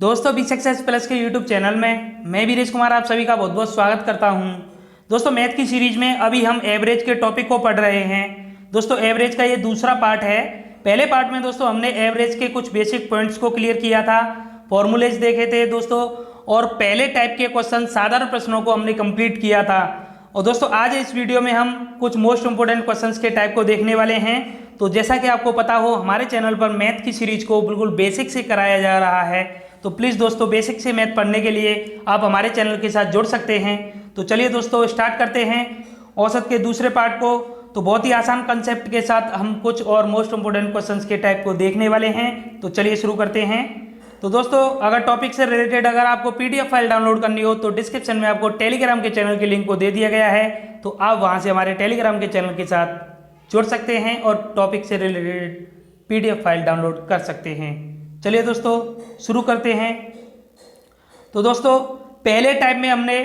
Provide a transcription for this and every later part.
दोस्तों B success plus के YouTube channel में मैं वीरेश कुमार आप सभी का बहुत बहुत स्वागत करता हूं। दोस्तों मैथ की सीरीज में अभी हम एवरेज के टॉपिक को पढ़ रहे हैं। दोस्तों एवरेज का ये दूसरा पार्ट है। पहले पार्ट में दोस्तों हमने एवरेज के कुछ बेसिक पॉइंट्स को क्लियर किया था, फॉर्मूलेज देखे थे दोस्तों, और पहले टाइप के क्वेश्चन साधारण प्रश्नों को हमने कंप्लीट किया था। और दोस्तों आज इस वीडियो में हम कुछ मोस्ट इंपोर्टेंट क्वेश्चंस के टाइप को देखने वाले हैं। तो जैसा कि आपको पता हो हमारे चैनल पर मैथ की सीरीज को बिल्कुल बेसिक से कराया जा रहा है, तो प्लीज़ दोस्तों बेसिक से मैथ पढ़ने के लिए आप हमारे चैनल के साथ जुड़ सकते हैं। तो चलिए दोस्तों स्टार्ट करते हैं औसत के दूसरे पार्ट को। तो बहुत ही आसान कंसेप्ट के साथ हम कुछ और मोस्ट इंपोर्टेंट क्वेश्चंस के टाइप को देखने वाले हैं। तो चलिए शुरू करते हैं। तो दोस्तों अगर टॉपिक से रिलेटेड अगर आपको पीडीएफ फाइल डाउनलोड करनी हो तो डिस्क्रिप्शन में आपको टेलीग्राम के चैनल की लिंक को दे दिया गया है, तो आप वहाँ से हमारे टेलीग्राम के चैनल के साथ जुड़ सकते हैं और टॉपिक से रिलेटेड पीडीएफ फाइल डाउनलोड कर सकते हैं। चलिए दोस्तों शुरू करते हैं। तो दोस्तों पहले टाइप में हमने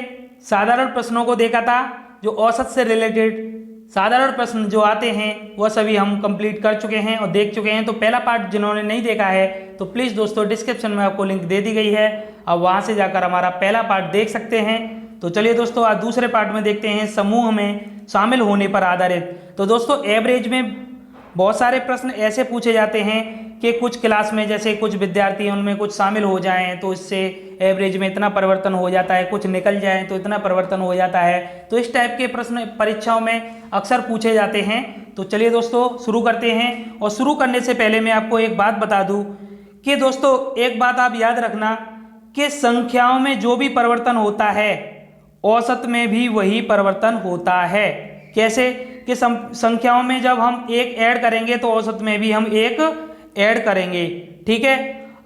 साधारण प्रश्नों को देखा था। जो औसत से रिलेटेड साधारण प्रश्न जो आते हैं वह सभी हम कंप्लीट कर चुके हैं और देख चुके हैं। तो पहला पार्ट जिन्होंने नहीं देखा है तो प्लीज़ दोस्तों डिस्क्रिप्शन में आपको लिंक दे दी गई है, आप वहाँ से जाकर हमारा पहला पार्ट देख सकते हैं। तो चलिए दोस्तों आज दूसरे पार्ट में देखते हैं समूह में शामिल होने पर आधारित। तो दोस्तों एवरेज में बहुत सारे प्रश्न ऐसे पूछे जाते हैं कि कुछ क्लास में जैसे कुछ विद्यार्थी हैं उनमें कुछ शामिल हो जाएं तो इससे एवरेज में इतना परिवर्तन हो जाता है, कुछ निकल जाएं तो इतना परिवर्तन हो जाता है। तो इस टाइप के प्रश्न परीक्षाओं में अक्सर पूछे जाते हैं। तो चलिए दोस्तों शुरू करते हैं। और शुरू करने से पहले मैं आपको एक बात बता दूं कि दोस्तों एक बात आप याद रखना कि संख्याओं में जो भी परिवर्तन होता है औसत में भी वही परिवर्तन होता है। कैसे कि संख्याओं में जब हम एक ऐड करेंगे तो औसत में भी हम एक ऐड करेंगे, ठीक है।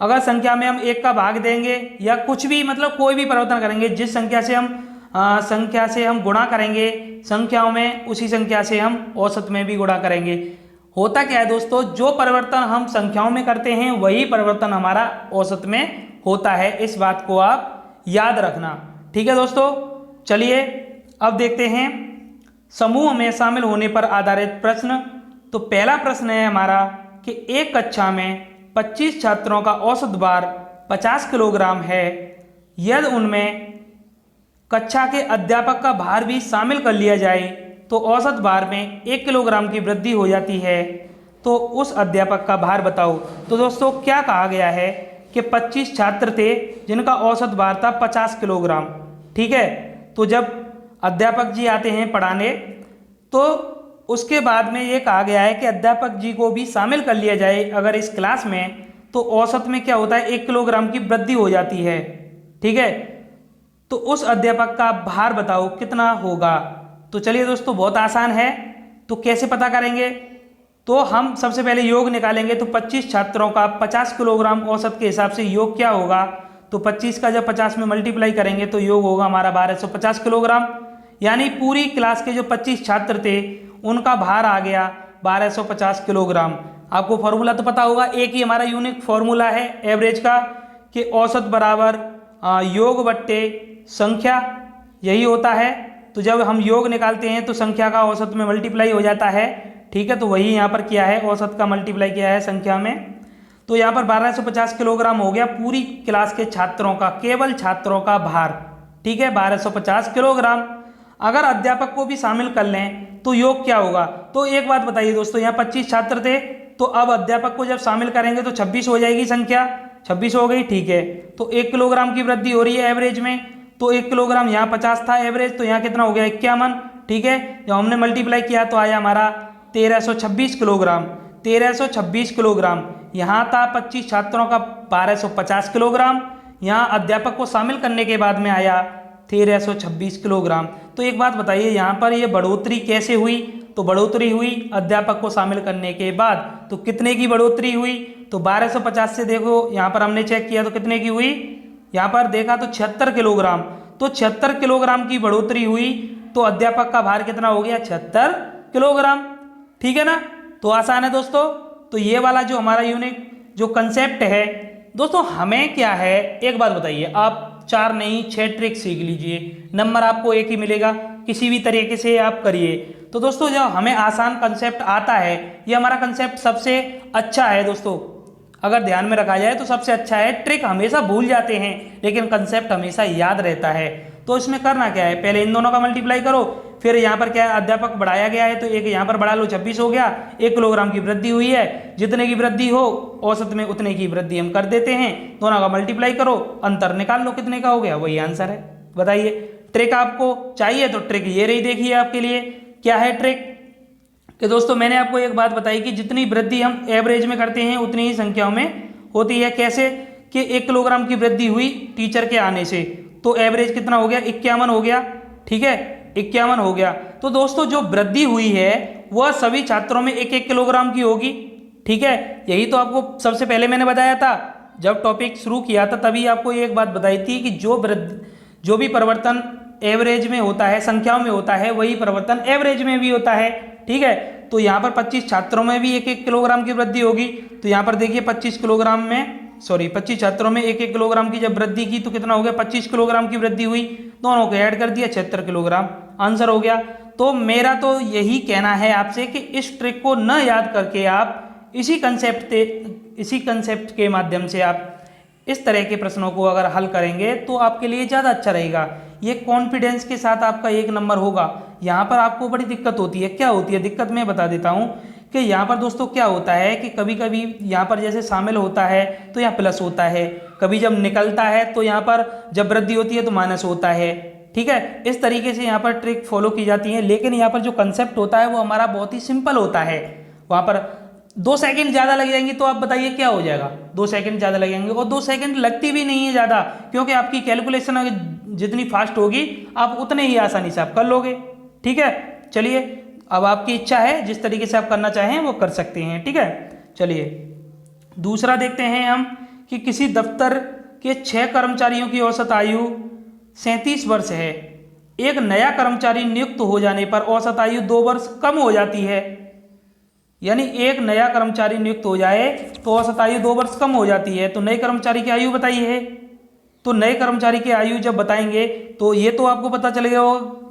अगर संख्या में हम एक का भाग देंगे या कुछ भी मतलब कोई भी परिवर्तन करेंगे, जिस संख्या से हम गुणा करेंगे संख्याओं में, उसी संख्या से हम औसत में भी गुणा करेंगे। होता क्या है दोस्तों, जो परिवर्तन हम संख्याओं में करते हैं वही परिवर्तन हमारा औसत में होता है। इस बात को आप याद रखना, ठीक है दोस्तों। चलिए अब देखते हैं समूह में शामिल होने पर आधारित प्रश्न। तो पहला प्रश्न है हमारा कि एक कक्षा में 25 छात्रों का औसत भार 50 किलोग्राम है। यदि उनमें कक्षा के अध्यापक का भार भी शामिल कर लिया जाए तो औसत भार में 1 किलोग्राम की वृद्धि हो जाती है। तो उस अध्यापक का भार बताओ। तो दोस्तों क्या कहा गया है कि 25 छात्र थे जिनका औसत भार था 50 किलोग्राम, ठीक है। तो जब अध्यापक जी आते हैं पढ़ाने तो उसके बाद में ये कहा गया है कि अध्यापक जी को भी शामिल कर लिया जाए अगर इस क्लास में, तो औसत में क्या होता है 1 किलोग्राम की वृद्धि हो जाती है, ठीक है। तो उस अध्यापक का भार बताओ कितना होगा। तो चलिए दोस्तों बहुत आसान है। तो कैसे पता करेंगे, तो हम सबसे पहले योग निकालेंगे। तो 25 छात्रों का 50 किलोग्राम औसत के हिसाब से योग क्या होगा, तो 25 का जब 50 में मल्टीप्लाई करेंगे तो योग होगा हमारा 1250 किलोग्राम। यानी पूरी क्लास के जो 25 छात्र थे उनका भार आ गया 1250 किलोग्राम। आपको फॉर्मूला तो पता होगा, एक ही हमारा यूनिक फॉर्मूला है एवरेज का कि औसत बराबर योग बट्टे संख्या, यही होता है। तो जब हम योग निकालते हैं तो संख्या का औसत में मल्टीप्लाई हो जाता है, ठीक है। तो वही यहाँ पर किया है, औसत का मल्टीप्लाई किया है संख्या में। तो यहाँ पर 1250 किलोग्राम हो गया पूरी क्लास के छात्रों का, केवल छात्रों का भार, ठीक है 1250 किलोग्राम। अगर अध्यापक को भी शामिल कर लें तो योग क्या होगा। तो एक बात बताइए दोस्तों, यहाँ 25 छात्र थे तो अब अध्यापक को जब शामिल करेंगे तो 26 हो जाएगी संख्या, 26 हो गई, ठीक है। तो 1 किलोग्राम की वृद्धि हो रही है एवरेज में। तो 1 किलोग्राम यहाँ 50 था एवरेज, तो यहाँ कितना हो गया 51, ठीक है। जब हमने मल्टीप्लाई किया तो आया हमारा 1326 किलोग्राम। 1326 किलोग्राम यहाँ था 25 छात्रों का 1250 किलोग्राम, यहाँ अध्यापक को शामिल करने के बाद में आया 1326 किलोग्राम। तो एक बात बताइए यहाँ पर ये बढ़ोतरी कैसे हुई, तो बढ़ोतरी हुई अध्यापक को शामिल करने के बाद। तो कितने की बढ़ोतरी हुई, तो 1250 से देखो यहाँ पर हमने चेक किया तो कितने की हुई, यहाँ पर देखा तो 76 किलोग्राम। तो 76 किलोग्राम की बढ़ोतरी हुई तो अध्यापक का भार कितना हो गया 76 किलोग्राम, ठीक है ना। तो आसान है दोस्तों। तो ये वाला जो हमारा यूनिक जो कंसेप्ट है दोस्तों, हमें क्या है एक बात बताइए, आप 4 नहीं 6 ट्रिक सीख लीजिए, नंबर आपको एक ही मिलेगा, किसी भी तरीके से आप करिए। तो दोस्तों जब हमें आसान कंसेप्ट आता है, ये हमारा कंसेप्ट सबसे अच्छा है दोस्तों। अगर ध्यान में रखा जाए तो सबसे अच्छा है। ट्रिक हमेशा भूल जाते हैं लेकिन कंसेप्ट हमेशा याद रहता है। तो इसमें करना क्या है, पहले इन दोनों का मल्टीप्लाई करो, फिर यहाँ पर क्या है, अध्यापक बढ़ाया गया है तो एक यहाँ पर बढ़ा लो, 26 हो गया। 1 किलोग्राम की वृद्धि हुई है, जितने की वृद्धि हो औसत में उतने की वृद्धि हम कर देते हैं। दोनों का मल्टीप्लाई करो, अंतर निकाल लो कितने का हो गया, वही आंसर है। बताइए ट्रिक आपको चाहिए तो ट्रिक ये रही, देखिए आपके लिए क्या है ट्रिक। कि दोस्तों मैंने आपको एक बात बताई कि जितनी वृद्धि हम एवरेज में करते हैं उतनी ही संख्याओं में होती है। कैसे कि 1 किलोग्राम की वृद्धि हुई टीचर के आने से, तो एवरेज कितना हो गया, 51 हो गया। ठीक है, 51 हो गया। तो दोस्तों जो वृद्धि हुई है वह सभी छात्रों में 1-1 किलोग्राम की होगी। ठीक है, यही तो आपको सबसे पहले मैंने बताया था, जब टॉपिक शुरू किया था तभी आपको एक बात बताई थी कि जो भी परिवर्तन एवरेज में होता है, संख्याओं में होता है, वही परिवर्तन एवरेज में भी होता है। ठीक है, तो यहाँ पर 25 छात्रों में भी 1-1 किलोग्राम की वृद्धि होगी। तो यहाँ पर देखिए 25 छात्रों में 1-1 किलोग्राम की जब वृद्धि की तो कितना हो गया, 25 किलोग्राम की वृद्धि हुई। दोनों को ऐड कर दिया, 76 किलोग्राम आंसर हो गया। तो मेरा तो यही कहना है आपसे कि इस ट्रिक को न याद करके आप इसी कंसेप्ट के माध्यम से आप इस तरह के प्रश्नों को अगर हल करेंगे तो आपके लिए ज़्यादा अच्छा रहेगा। ये कॉन्फिडेंस के साथ आपका 1 नंबर होगा। यहाँ पर आपको बड़ी दिक्कत होती है, क्या होती है दिक्कत, मैं बता देता हूँ कि यहाँ पर दोस्तों क्या होता है कि कभी कभी यहाँ पर जैसे शामिल होता है तो यहाँ प्लस होता है, कभी जब निकलता है तो यहाँ पर जब वृद्धि होती है तो माइनस होता है। ठीक है, इस तरीके से यहाँ पर ट्रिक फॉलो की जाती है, लेकिन यहाँ पर जो कंसेप्ट होता है वो हमारा बहुत ही सिंपल होता है। वहाँ पर 2 सेकंड ज़्यादा लग जाएंगे तो आप बताइए क्या हो जाएगा, 2 सेकंड ज़्यादा लगेंगे, और 2 सेकंड लगती भी नहीं है ज़्यादा, क्योंकि आपकी कैलकुलेशन जितनी फास्ट होगी आप उतने ही आसानी से आप कर लोगे। ठीक है, चलिए अब आपकी इच्छा है, जिस तरीके से आप करना चाहें वो कर सकते हैं। ठीक है, चलिए दूसरा देखते हैं हम कि किसी दफ्तर के 6 कर्मचारियों की औसत आयु 37 वर्ष है। एक नया कर्मचारी नियुक्त हो जाने पर औसत आयु 2 वर्ष कम हो जाती है। यानी एक नया कर्मचारी नियुक्त हो जाए तो औसत आयु 2 वर्ष कम हो जाती है। तो नए कर्मचारी की आयु बताइए। तो नए कर्मचारी की आयु जब बताएंगे तो ये तो आपको पता चलेगा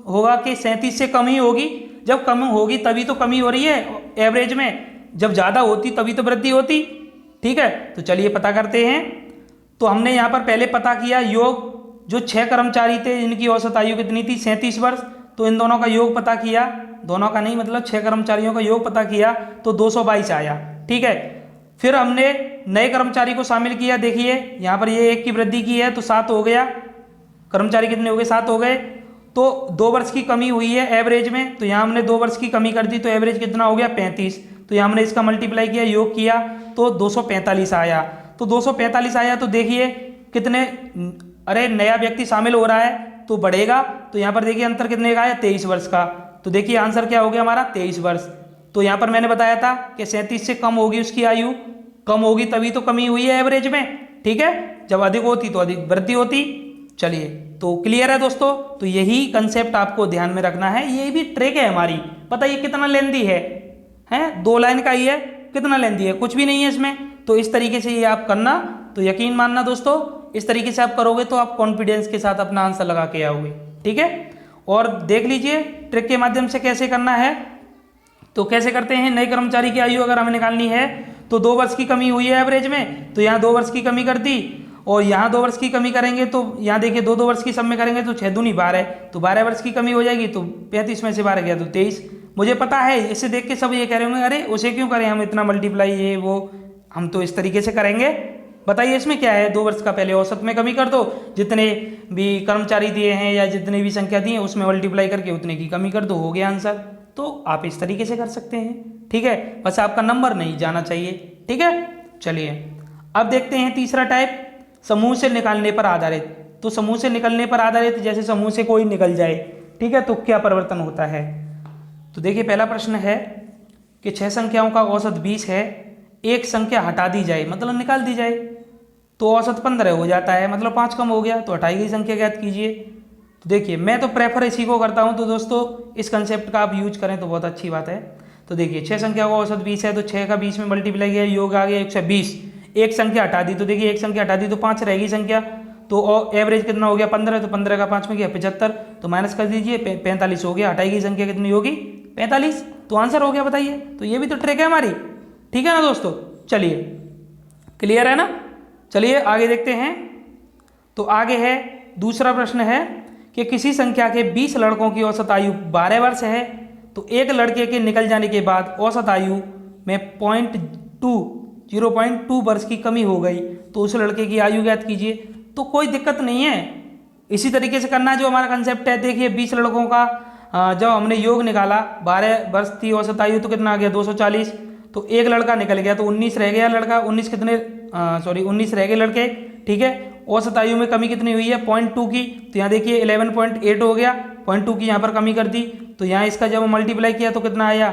होगा कि 37 से कम ही होगी। जब कम होगी तभी तो कमी हो रही है एवरेज में, जब ज़्यादा होती तभी तो वृद्धि होती। ठीक है, तो चलिए पता करते हैं। तो हमने यहाँ पर पहले पता किया योग, जो 6 कर्मचारी थे इनकी औसत आयु कितनी थी, 37 वर्ष। तो इन दोनों का योग पता किया, दोनों का नहीं मतलब 6 कर्मचारियों का योग पता किया तो 222 आया। ठीक है, फिर हमने नए कर्मचारी को शामिल किया, देखिए यहाँ पर ये 1 की वृद्धि की है तो 7 हो गया। कर्मचारी कितने हो गए, 7 हो गए। तो 2 वर्ष की कमी हुई है एवरेज में, तो यहाँ हमने 2 वर्ष की कमी कर दी तो एवरेज कितना हो गया, 35। तो यहाँ हमने इसका मल्टीप्लाई किया, योग किया तो 245 आया। तो 245 आया तो देखिए कितने, अरे नया व्यक्ति शामिल हो रहा है तो बढ़ेगा। तो यहाँ पर देखिए अंतर कितने का आया, 23 वर्ष का। तो देखिए आंसर क्या हो गया हमारा, 23 वर्ष। तो यहाँ पर मैंने बताया था कि 37 से कम होगी उसकी आयु, कम होगी तभी तो कमी हुई है एवरेज में। ठीक है, जब अधिक होती तो अधिक वृद्धि होती। चलिए तो क्लियर है दोस्तों, तो यही कंसेप्ट आपको ध्यान में रखना है। ये भी ट्रिक है हमारी, पता ये कितना लेंदी है 2 लाइन का ही है, कितना लेंदी है, कुछ भी नहीं है इसमें। तो इस तरीके से ये आप करना, तो यकीन मानना दोस्तों, इस तरीके से आप करोगे तो आप कॉन्फिडेंस के साथ अपना आंसर लगा के आओगे। ठीक है, और देख लीजिए ट्रिक के माध्यम से कैसे करना है। तो कैसे करते हैं, नए कर्मचारी की आयु अगर हमें निकालनी है तो 2 वर्ष की कमी हुई है एवरेज में, तो यहाँ 2 वर्ष की कमी कर दी, और यहाँ 2 वर्ष की कमी करेंगे तो यहाँ देखिए 2 वर्ष की सब में करेंगे तो 6 दूनी 12, तो 12 वर्ष की कमी हो जाएगी। तो 35 में से 12 गया तो 23। मुझे पता है, इसे देख के सब ये कह रहे होंगे अरे उसे क्यों करें हम इतना मल्टीप्लाई, ये वो, हम तो इस तरीके से करेंगे। बताइए इसमें क्या है, 2 वर्ष का पहले औसत में कमी कर दो, जितने भी कर्मचारी दिए हैं या जितने भी संख्या दी है उसमें मल्टीप्लाई करके उतने की कमी कर दो, हो गया आंसर। तो आप इस तरीके से कर सकते हैं। ठीक है, बस आपका नंबर नहीं जाना चाहिए। ठीक है, चलिए अब देखते हैं तीसरा टाइप, समूह से निकालने पर आधारित। तो समूह से निकलने पर आधारित, जैसे समूह से कोई निकल जाए, ठीक है, तो क्या परिवर्तन होता है। तो देखिए पहला प्रश्न है कि 6 संख्याओं का औसत 20 है, एक संख्या हटा दी जाए मतलब निकाल दी जाए तो औसत 15 हो जाता है, मतलब 5 कम हो गया, तो हटाई गई संख्या ज्ञात कीजिए। तो देखिए मैं तो प्रेफर इसी को करता हूँ, तो दोस्तों इस कंसेप्ट का आप यूज करें तो बहुत अच्छी बात है। तो देखिए 6 संख्या का औसत 20 है, तो 6 का 20 में मल्टीप्लाई किया, योग आ गया 120। एक संख्या हटा दी, तो देखिए एक संख्या हटा दी तो 5 रहेगी संख्या, तो एवरेज कितना हो गया 15, तो 15 का 5 में गया 75, तो माइनस कर दीजिए 45 हो गया, हटाई गई संख्या कितनी होगी 45, तो आंसर हो गया। बताइए, तो ये भी तो ट्रिक है हमारी। ठीक है ना दोस्तों, चलिए क्लियर है ना। चलिए आगे देखते हैं। तो आगे है दूसरा प्रश्न है कि किसी संख्या के 20 लड़कों की औसत आयु 12 वर्ष है, तो एक लड़के के निकल जाने के बाद औसत आयु में 0.2 वर्ष की कमी हो गई, तो उस लड़के की आयु ज्ञात कीजिए। तो कोई दिक्कत नहीं है, इसी तरीके से करना जो हमारा कंसेप्ट है। देखिए 20 लड़कों का जब हमने योग निकाला, 12 वर्ष थी औसत आयु, तो कितना आ गया 240। तो एक लड़का निकल गया तो 19 रह गया लड़का, 19 रह गए लड़के, ठीक है। औसत आयु में कमी कितनी हुई है 0.2 की, तो यहाँ देखिए 11.8 हो गया, 0.2 की यहाँ पर कमी कर दी। तो यहाँ इसका जब मल्टीप्लाई किया तो कितना आया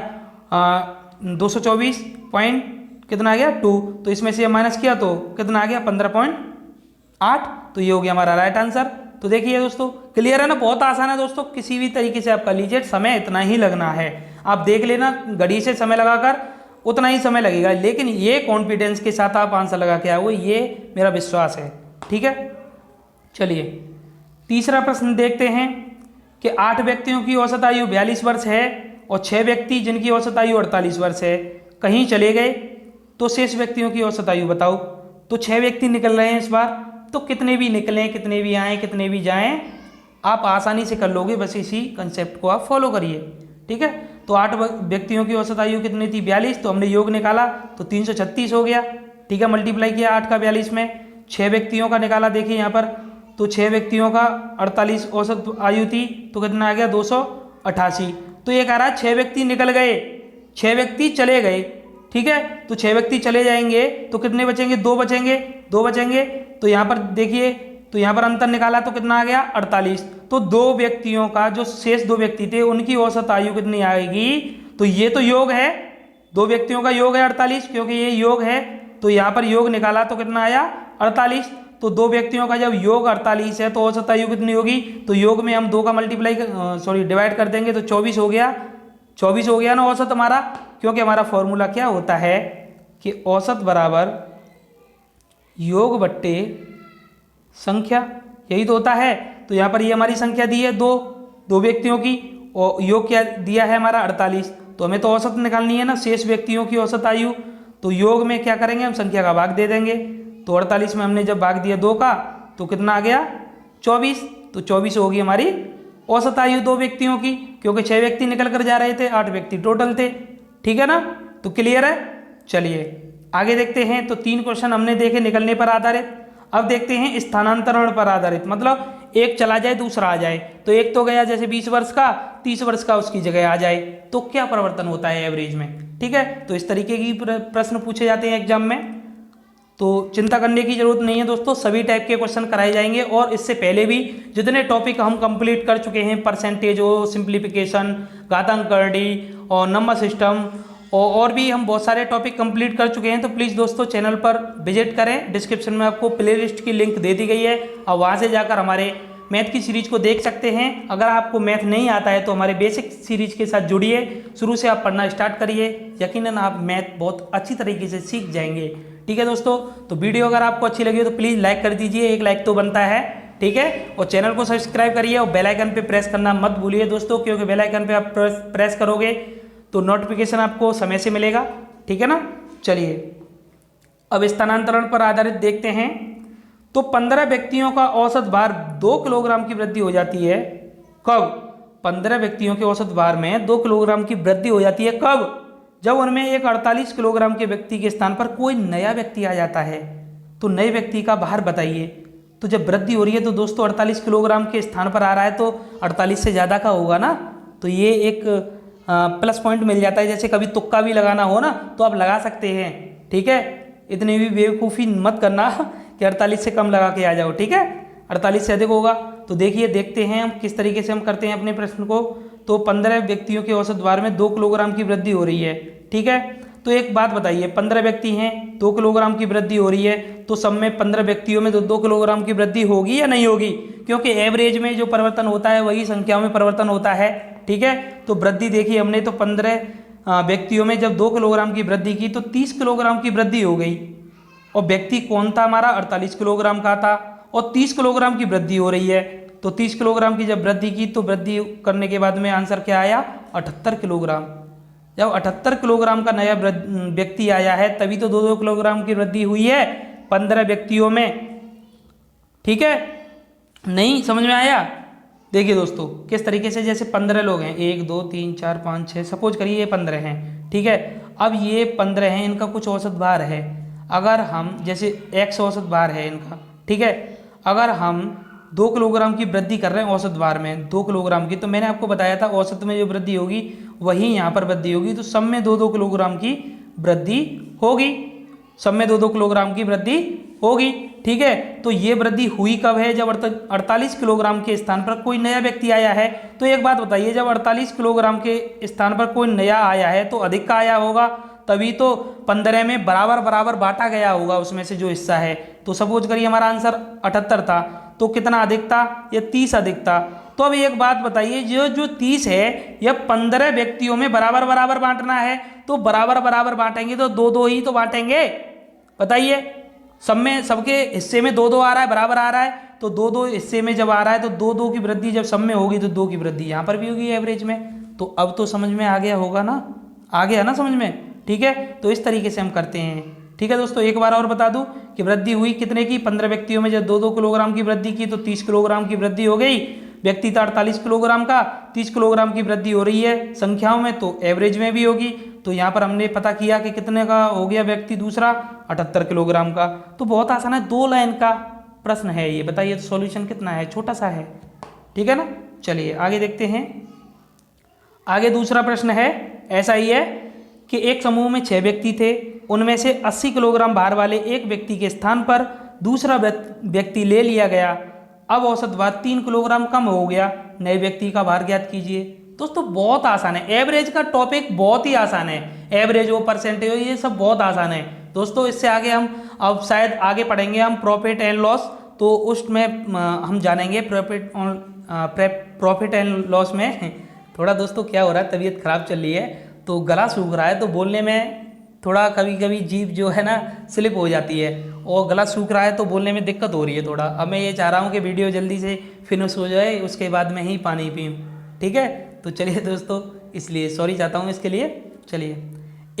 224 पॉइंट कितना आ गया 2, तो इसमें से माइनस किया तो कितना आ गया 15.8। तो ये हो गया हमारा राइट आंसर। तो देखिए दोस्तों क्लियर है ना, बहुत आसान है दोस्तों, किसी भी तरीके से आप कर लीजिए, समय इतना ही लगना है। आप देख लेना घड़ी से समय लगाकर उतना ही समय लगेगा, लेकिन ये कॉन्फिडेंस के साथ आप आंसर लगा के आओगे, ये मेरा विश्वास है, ठीक है। चलिए तीसरा प्रश्न देखते हैं कि 8 व्यक्तियों की औसत आयु 42 वर्ष है और 6 व्यक्ति जिनकी औसत आयु 48 वर्ष है कहीं चले गए, तो शेष व्यक्तियों की औसत आयु बताओ। तो 6 व्यक्ति निकल रहे हैं इस बार, तो कितने भी निकलें, कितने भी आएँ, कितने भी जाएं, आप आसानी से कर लोगे, बस इसी कंसेप्ट को आप फॉलो करिए, ठीक है। तो 8 व्यक्तियों की औसत आयु कितनी थी 42, तो हमने योग निकाला तो 336 हो गया, ठीक है। मल्टीप्लाई किया 8 का 42 में, 6 व्यक्तियों का निकाला, देखिए यहाँ पर, तो 6 व्यक्तियों का 48 औसत आयु थी, तो कितना आ गया 288। तो ये कह रहा है 6 व्यक्ति निकल गए, 6 व्यक्ति चले गए, ठीक है। तो 6 व्यक्ति चले जाएंगे तो कितने बचेंगे, 2 बचेंगे, 2 बचेंगे। तो यहाँ पर देखिए, तो यहाँ पर अंतर निकाला तो कितना आ गया 48। तो 2 व्यक्तियों का जो शेष 2 व्यक्ति थे उनकी औसत आयु कितनी आएगी, तो ये तो योग है, 2 व्यक्तियों का योग है 48, क्योंकि ये योग है, तो यहाँ पर योग निकाला तो कितना आया 48। तो 2 व्यक्तियों का जब योग 48 है तो औसत आयु कितनी होगी, तो योग में हम 2 का डिवाइड कर देंगे तो 24 हो गया, 24 हो गया ना औसत हमारा, क्योंकि हमारा फॉर्मूला क्या होता है कि औसत बराबर योग बट्टे संख्या, यही तो होता है। तो यहाँ पर ये हमारी संख्या दी है 2 व्यक्तियों की, और योग क्या दिया है हमारा 48, तो हमें तो औसत निकालनी है ना, शेष व्यक्तियों की औसत आयु। तो योग में क्या करेंगे, हम संख्या का भाग दे देंगे। तो 48 में हमने जब भाग दिया 2 का, तो कितना आ गया 24। तो 24 होगी हमारी औसत आयु 2 व्यक्तियों की, क्योंकि 6 व्यक्ति निकल कर जा रहे थे, 8 व्यक्ति टोटल थे, ठीक है ना। तो क्लियर है। चलिए आगे देखते हैं। तो 3 क्वेश्चन हमने देखे निकलने पर आधारित। अब देखते हैं स्थानांतरण पर आधारित, मतलब एक चला जाए दूसरा आ जाए। तो एक तो गया जैसे 20 वर्ष का, 30 वर्ष का उसकी जगह आ जाए, तो क्या परिवर्तन होता है एवरेज में, ठीक है। तो इस तरीके की प्रश्न पूछे जाते हैं एग्जाम में, तो चिंता करने की जरूरत नहीं है दोस्तों, सभी टाइप के क्वेश्चन कराए जाएंगे। और इससे पहले भी जितने टॉपिक हम कंप्लीट कर चुके हैं, परसेंटेज हो, सिंप्लीफिकेशन, घातांकवर्णी और नंबर सिस्टम, और भी हम बहुत सारे टॉपिक कंप्लीट कर चुके हैं। तो प्लीज़ दोस्तों चैनल पर विजिट करें, डिस्क्रिप्शन में आपको प्लेलिस्ट की लिंक दे दी गई है, और वहाँ से जाकर हमारे मैथ की सीरीज को देख सकते हैं। अगर आपको मैथ नहीं आता है तो हमारे बेसिक सीरीज के साथ जुड़िए, शुरू से आप पढ़ना स्टार्ट करिए, यकीनन आप मैथ बहुत अच्छी तरीके से सीख जाएंगे, ठीक है दोस्तों। तो वीडियो अगर आपको अच्छी लगी हो तो प्लीज़ लाइक कर दीजिए, एक लाइक तो बनता है, ठीक है। और चैनल को सब्सक्राइब करिए और बेल आइकन पे प्रेस करना मत भूलिए दोस्तों, क्योंकि बेल आइकन पे आप प्रेस करोगे तो नोटिफिकेशन आपको समय से मिलेगा, ठीक है ना। चलिए अब स्थानांतरण पर आधारित देखते हैं। तो 15 व्यक्तियों का औसत भार 2 किलोग्राम की वृद्धि हो जाती है कब, 15 व्यक्तियों के औसत भार में 2 किलोग्राम की वृद्धि हो जाती है कब, जब उनमें एक 48 किलोग्राम के व्यक्ति के स्थान पर कोई नया व्यक्ति आ जाता है। तो नए व्यक्ति का भार बताइए। तो जब वृद्धि हो रही है तो दोस्तों 48 किलोग्राम के स्थान पर आ रहा है, तो 48 से ज़्यादा का होगा ना, तो ये एक प्लस पॉइंट मिल जाता है। जैसे कभी तुक्का भी लगाना हो ना तो आप लगा सकते हैं, ठीक है। इतनी भी बेवकूफ़ी मत करना कि 48 से कम लगा के आ जाओ, ठीक है, 48 से अधिक होगा। तो देखिए देखते हैं हम किस तरीके से हम करते हैं अपने प्रश्न को। तो 15 व्यक्तियों के औसत भार में 2 किलोग्राम की वृद्धि हो रही है, ठीक है। तो एक बात बताइए, 15 व्यक्ति हैं, 2 किलोग्राम की वृद्धि हो रही है, तो सब में 15 व्यक्तियों में तो 2 किलोग्राम की वृद्धि होगी या नहीं होगी, क्योंकि एवरेज में जो परिवर्तन होता है वही संख्याओं में परिवर्तन होता है, ठीक है। तो वृद्धि देखिए हमने, तो 15 व्यक्तियों में जब 2 किलोग्राम की वृद्धि की तो 30 किलोग्राम की वृद्धि हो गई। और व्यक्ति कौन था हमारा, 48 किलोग्राम का था, और 30 किलोग्राम की वृद्धि हो रही है। तो 30 किलोग्राम की जब वृद्धि की तो वृद्धि करने के बाद में आंसर क्या आया, 78 किलोग्राम, जब 78 किलोग्राम का नया व्यक्ति आया है तभी तो 2-2 किलोग्राम की वृद्धि हुई है 15 व्यक्तियों में। ठीक है, नहीं समझ में आया? देखिए दोस्तों किस तरीके से, जैसे 15 लोग हैं, 1 2 3 4 5 6, सपोज करिए ये 15 हैं। ठीक है, अब ये 15 हैं, इनका कुछ औसत भार है। अगर हम जैसे x औसत भार है इनका, ठीक है, अगर हम 2 किलोग्राम की वृद्धि कर रहे हैं औसत भार में 2 किलोग्राम की, तो मैंने आपको बताया था औसत में जो वृद्धि होगी वही यहाँ पर वृद्धि होगी, तो सब में 2-2 किलोग्राम की वृद्धि होगी, सब में 2-2 किलोग्राम की वृद्धि होगी। ठीक है, तो ये वृद्धि हुई कब है? जब 48 किलोग्राम के स्थान पर कोई नया व्यक्ति आया है। तो एक बात बताइए, जब 48 किलोग्राम के स्थान पर कोई नया आया है तो अधिक का आया होगा, तभी तो 15 में बराबर बराबर बांटा गया होगा उसमें से जो हिस्सा है। तो सपोज करिए हमारा आंसर 78 था, तो कितना अधिक था? ये 30 अधिक था। तो अब एक बात बताइए, जो 30 है यह 15 व्यक्तियों में बराबर बराबर बांटना है, तो बराबर बराबर बांटेंगे तो 2-2 ही तो बांटेंगे। बताइए, सब में सबके हिस्से में 2-2 आ रहा है, बराबर आ रहा है, तो 2-2 हिस्से में जब आ रहा है तो 2-2 की वृद्धि जब सब में होगी तो 2 की वृद्धि यहाँ पर भी होगी एवरेज में। तो अब तो समझ में आ गया होगा ना, आ गया ना समझ में? ठीक है, तो इस तरीके से हम करते हैं। ठीक है दोस्तों, एक बार और बता दूं कि वृद्धि हुई कितने की? 15 व्यक्तियों में जब 2-2 किलोग्राम की वृद्धि की तो 30 किलोग्राम की वृद्धि हो गई। व्यक्ति था 48 किलोग्राम का, 30 किलोग्राम की वृद्धि हो रही है संख्याओं में, तो एवरेज में भी होगी। तो यहाँ पर हमने पता किया कि कितने का हो गया व्यक्ति दूसरा, 78 किलोग्राम का। तो बहुत आसान है, 2 लाइन का प्रश्न है ये। बताइए तो सॉल्यूशन कितना है? छोटा सा है। ठीक है ना, चलिए आगे देखते हैं। आगे दूसरा प्रश्न है, ऐसा ही है कि एक समूह में 6 व्यक्ति थे, उनमें से 80 किलोग्राम भार वाले एक व्यक्ति के स्थान पर दूसरा व्यक्ति ले लिया गया। अब औसत भार 3 किलोग्राम कम हो गया, नए व्यक्ति का भार ज्ञात कीजिए। दोस्तों बहुत आसान है, एवरेज का टॉपिक बहुत ही आसान है। एवरेज हो, परसेंटेज हो, ये सब बहुत आसान है दोस्तों। इससे आगे हम अब शायद आगे पढ़ेंगे हम प्रॉफिट एंड लॉस, तो उसमें हम जानेंगे प्रॉफिट एंड लॉस में। थोड़ा दोस्तों क्या हो रहा है, तबीयत खराब चल रही है तो गला सूख रहा है, तो बोलने में थोड़ा कभी कभी जीभ जो है ना स्लिप हो जाती है, और गला सूख रहा है तो बोलने में दिक्कत हो रही है थोड़ा। अब मैं ये चाह रहा हूँ कि वीडियो जल्दी से फिनिश हो जाए, उसके बाद मैं ही पानी पीऊँ। ठीक है, तो चलिए दोस्तों, इसलिए सॉरी चाहता हूँ इसके लिए। चलिए,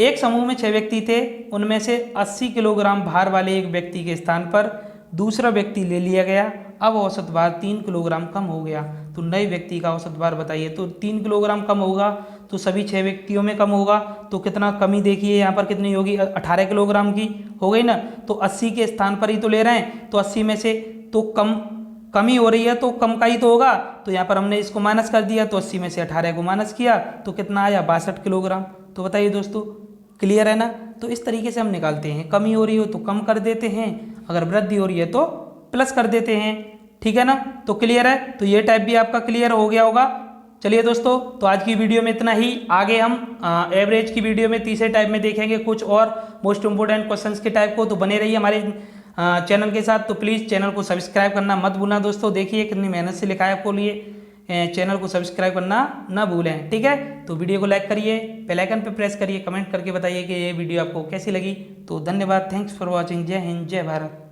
एक समूह में 6 व्यक्ति थे, उनमें से 80 किलोग्राम भार वाले एक व्यक्ति के स्थान पर दूसरा व्यक्ति ले लिया गया। अब औसत भार 3 किलोग्राम कम हो गया, तो नए व्यक्ति का औसत भार बताइए। तो 3 किलोग्राम कम होगा तो सभी 6 व्यक्तियों में कम होगा, तो कितना कमी देखिए यहाँ पर कितनी होगी? 18 किलोग्राम की हो गई ना। तो 80 के स्थान पर ही तो ले रहे हैं, तो 80 में से तो कमी हो रही है, तो कम का ही तो होगा। तो यहाँ पर हमने इसको माइनस कर दिया, तो 80 में से 18 को माइनस किया तो कितना आया? 62 किलोग्राम। तो बताइए दोस्तों, क्लियर है ना? तो इस तरीके से हम निकालते हैं, कमी हो रही हो तो कम कर देते हैं, अगर वृद्धि हो रही है तो प्लस कर देते हैं। ठीक है ना, तो क्लियर है? तो ये टाइप भी आपका क्लियर हो गया होगा। चलिए दोस्तों, तो आज की वीडियो में इतना ही। आगे हम एवरेज की वीडियो में तीसरे टाइप में देखेंगे कुछ और मोस्ट इंपोर्टेंट क्वेश्चंस के टाइप को। तो बने रहिए हमारे चैनल के साथ। तो प्लीज़ चैनल को सब्सक्राइब करना मत भूलना दोस्तों। देखिए कितनी मेहनत से लिखा है आपको लिए, चैनल को सब्सक्राइब करना ना भूलें। ठीक है, तो वीडियो को लाइक करिए, बेल आइकन पर प्रेस करिए, कमेंट करके बताइए कि ये वीडियो आपको कैसी लगी। तो धन्यवाद, थैंक्स फॉर वॉचिंग। जय हिंद, जय भारत।